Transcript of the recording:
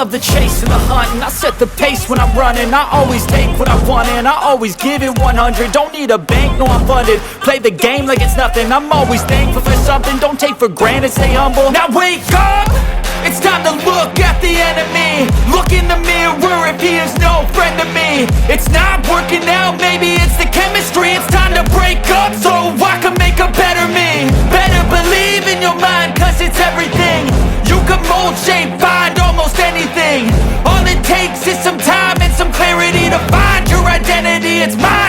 love the chase and the hunt, and I set the pace when I'm running. I always take what I want and I always give it 100. Don't need a bank, no I'm funded. Play the game like it's nothing. I'm always thankful for something. Don't take for granted, stay humble. Now wake up! It's time to look at the enemy. Look in the mirror if he is no friend to me. It's not working out, maybe it's the chemistry. It's time to break up so I can make a better me. Better believe in your mind, cause it's everything. You can mold, shape, find almost anything. All it takes is some time and some clarity to find your identity. It's mine.